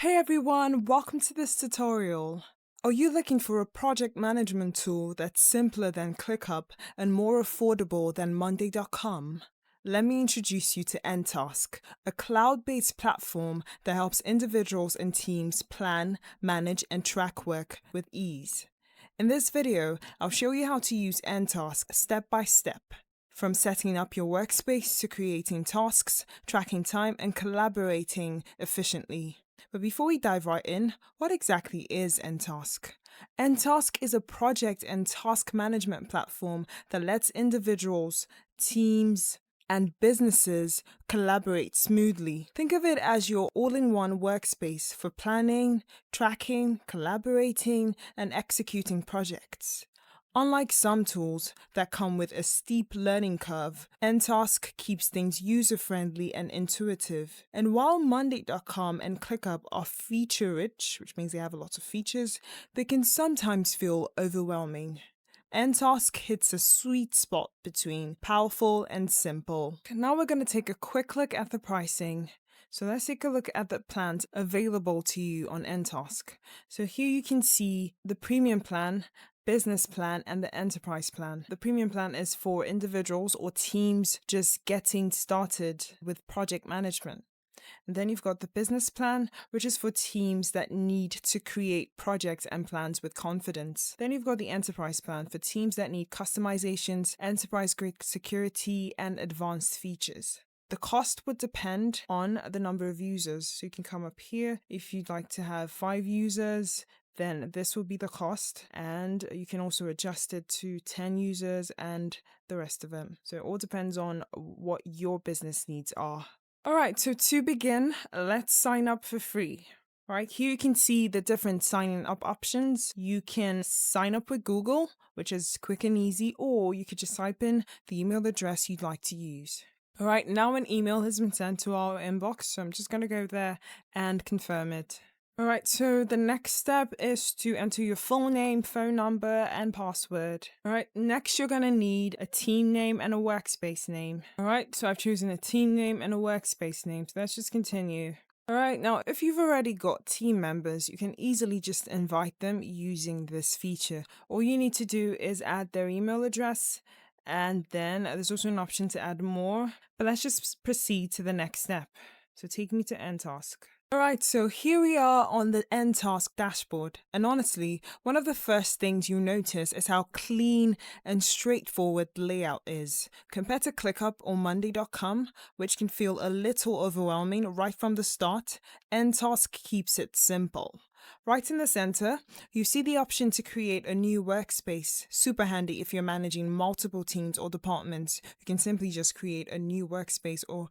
Hey everyone, welcome to this tutorial. Are you looking for a project management tool that's simpler than ClickUp and more affordable than Monday.com? Let me introduce you to nTask, a cloud-based platform that helps individuals and teams plan, manage, and track work with ease. In this video, I'll show you how to use nTask step by step, from setting up your workspace to creating tasks, tracking time, and collaborating efficiently. But before we dive right in, what exactly is nTask? nTask is a project and task management platform that lets individuals, teams, and businesses collaborate smoothly. Think of it as your all-in-one workspace for planning, tracking, collaborating, and executing projects. Unlike some tools that come with a steep learning curve, nTask keeps things user-friendly and intuitive. And while Monday.com and ClickUp are feature-rich, which means they have a lot of features, they can sometimes feel overwhelming. nTask hits a sweet spot between powerful and simple. Now we're going to take a quick look at the pricing. So let's take a look at the plans available to you on nTask. So here you can see the premium plan, business plan, and the enterprise plan. The premium plan is for individuals or teams just getting started with project management. And then you've got the business plan, which is for teams that need to create projects and plans with confidence. Then you've got the enterprise plan for teams that need customizations, enterprise-grade security, and advanced features. The cost would depend on the number of users. So you can come up here. If you'd like to have 5 users, then this will be the cost, and you can also adjust it to 10 users and the rest of them. So it all depends on what your business needs are. All right, so to begin, let's sign up for free. All right, here you can see the different signing up options. You can sign up with Google, which is quick and easy, or you could just type in the email address you'd like to use. All right, now an email has been sent to our inbox, so I'm just going to go there and confirm it. All right, so the next step is to enter your full name, phone number, and password. All right, next you're going to need a team name and a workspace name. All right, so I've chosen a team name and a workspace name, so let's just continue. All right, now if you've already got team members, you can easily just invite them using this feature. All you need to do is add their email address, and then there's also an option to add more, but let's just proceed to the next step. So take me to nTask. Alright, so here we are on the nTask dashboard, and honestly, one of the first things you notice is how clean and straightforward the layout is. Compared to ClickUp or Monday.com, which can feel a little overwhelming right from the start, nTask keeps it simple. Right in the center, you see the option to create a new workspace. Super handy if you're managing multiple teams or departments. You can simply just create a new workspace or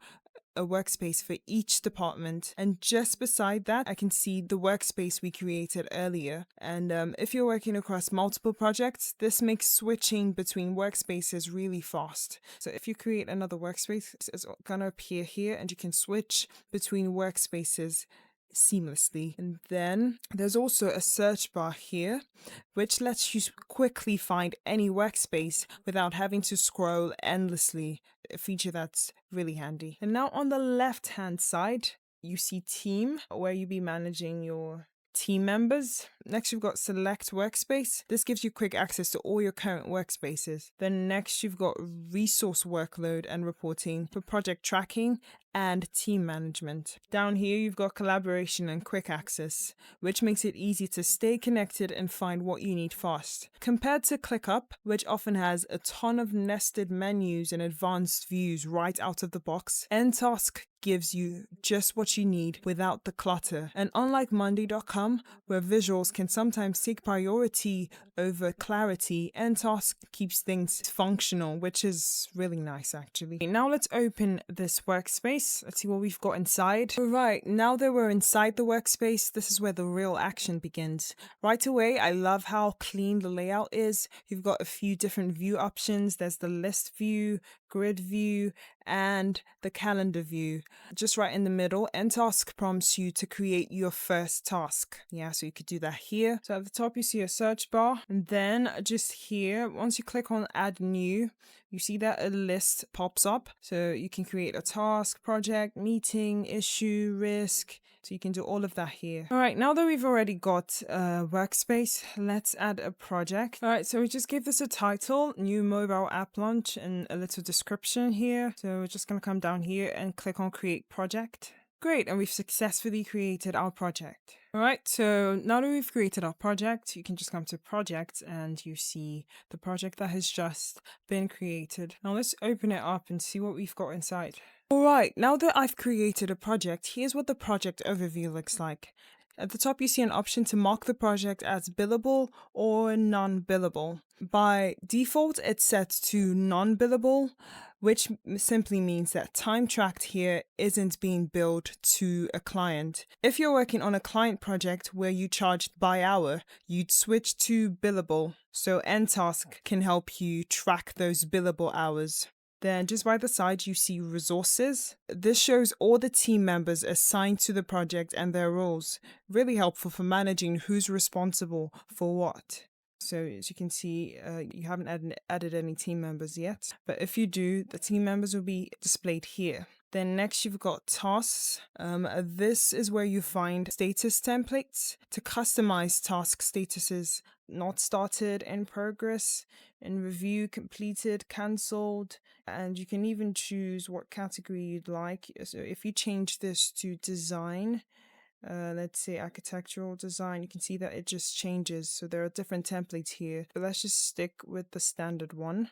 a workspace for each department, and just beside that I can see the workspace we created earlier. And if you're working across multiple projects, this makes switching between workspaces really fast. So if you create another workspace, it's gonna appear here and you can switch between workspaces seamlessly. And then there's also a search bar here, which lets you quickly find any workspace without having to scroll endlessly, a feature that's really handy. And now on the left hand side, you see team, where you'll be managing your team members. Next, you've got select workspace. This gives you quick access to all your current workspaces. Then next, you've got resource workload and reporting for project tracking and team management. Down here, you've got collaboration and quick access, which makes it easy to stay connected and find what you need fast. Compared to ClickUp, which often has a ton of nested menus and advanced views right out of the box, nTask gives you just what you need without the clutter. And unlike Monday.com, where visuals can sometimes take priority over clarity, nTask keeps things functional, which is really nice actually. Now let's open this workspace. Let's see what we've got inside. Alright, now that we're inside the workspace, this is where the real action begins. Right away, I love how clean the layout is. You've got a few different view options. There's the list view, grid view, and the calendar view. Just right in the middle, nTask prompts you to create your first task. Yeah, so you could do that here. So at the top, you see a search bar, and then just here, once you click on add new, you see that a list pops up. So you can create a task, project, meeting, issue, risk, So you can do all of that here. All right, now that we've already got a workspace, let's add a project. All right, so we just give this a title, new mobile app launch, and a little description here. So we're just going to come down here and click on create project. Great, and we've successfully created our project. All right, so now that we've created our project, you can just come to project and you see the project that has just been created. Now let's open it up and see what we've got inside. All right, now that I've created a project, here's what the project overview looks like. At the top, you see an option to mark the project as billable or non-billable. By default, it's set to non-billable, which simply means that time tracked here isn't being billed to a client. If you're working on a client project where you charge by hour, you'd switch to billable, so nTask can help you track those billable hours. Then just by the side, you see resources. This shows all the team members assigned to the project and their roles. Really helpful for managing who's responsible for what. So as you can see, you haven't added any team members yet. But if you do, the team members will be displayed here. Then next you've got tasks. This is where you find status templates to customize task statuses. Not started, in progress, in review, completed, cancelled, and you can even choose what category you'd like. So if you change this to design, let's say architectural design, you can see that it just changes. So there are different templates here, but let's just stick with the standard one.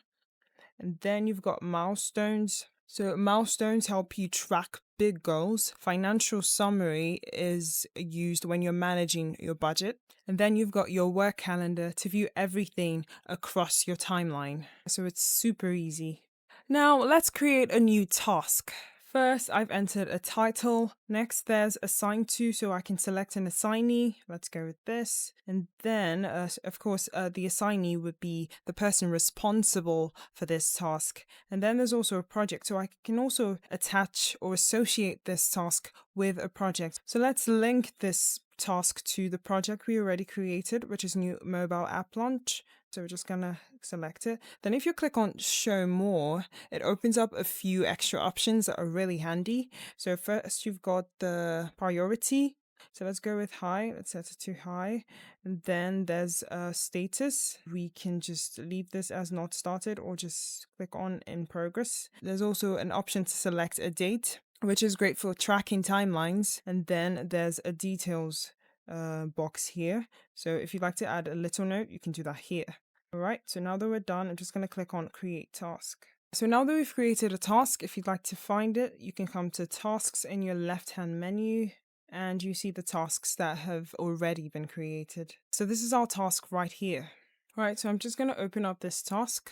And then you've got milestones. So milestones help you track big goals. Financial summary is used when you're managing your budget. And then you've got your work calendar to view everything across your timeline. So it's super easy. Now let's create a new task. First, I've entered a title. Next, there's assign to, so I can select an assignee. Let's go with this. And then, of course, the assignee would be the person responsible for this task. And then there's also a project, so I can also attach or associate this task with a project. So let's link this task to the project we already created, which is new mobile app launch. So we're just gonna select it. Then if you click on show more, it opens up a few extra options that are really handy. So first you've got the priority. So let's go with high. Let's set it to high. And then there's a status. We can just leave this as not started or just click on in progress. There's also an option to select a date, which is great for tracking timelines. And then there's a details box here. So if you'd like to add a little note, you can do that here. All right, so now that we're done, I'm just going to click on create task. So now that we've created a task, if you'd like to find it, you can come to tasks in your left-hand menu and you see the tasks that have already been created. So this is our task right here. All right, so I'm just going to open up this task.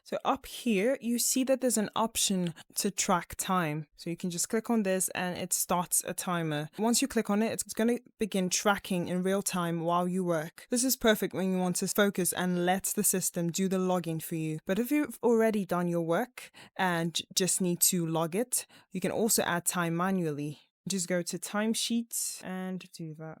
So up here, you see that there's an option to track time. So you can just click on this and it starts a timer. Once you click on it, it's going to begin tracking in real time while you work. This is perfect when you want to focus and let the system do the logging for you. But if you've already done your work and just need to log it, you can also add time manually. Just go to timesheets and do that.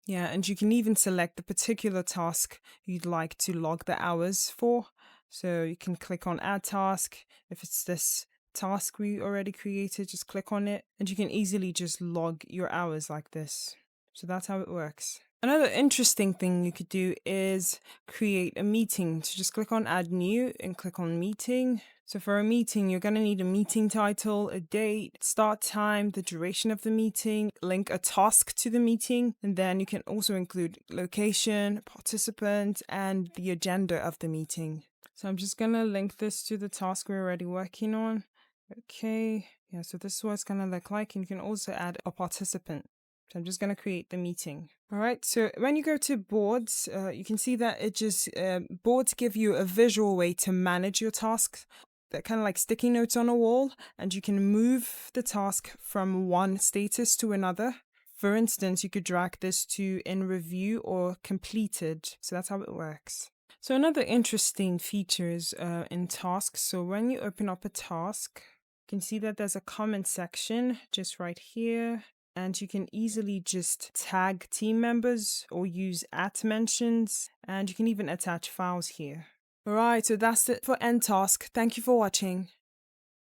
Yeah, and you can even select the particular task you'd like to log the hours for. So you can click on add task. If it's this task we already created, just click on it and you can easily just log your hours like this. So that's how it works. Another interesting thing you could do is create a meeting. So just click on add new and click on meeting. So for a meeting, you're going to need a meeting title, a date, start time, the duration of the meeting, link a task to the meeting, and then you can also include location, participant, and the agenda of the meeting. So I'm just going to link this to the task we're already working on. Okay, yeah, so this is what it's going to look like, and you can also add a participant. So I'm just going to create the meeting. All right, so when you go to boards, you can see that it just, boards give you a visual way to manage your tasks. They're kind of like sticky notes on a wall, and you can move the task from one status to another. For instance, you could drag this to in review or completed. So that's how it works. So another interesting feature is in tasks. So when you open up a task, you can see that there's a comment section just right here. And you can easily just tag team members or use @mentions. And you can even attach files here. Alright, so that's it for nTask. Thank you for watching.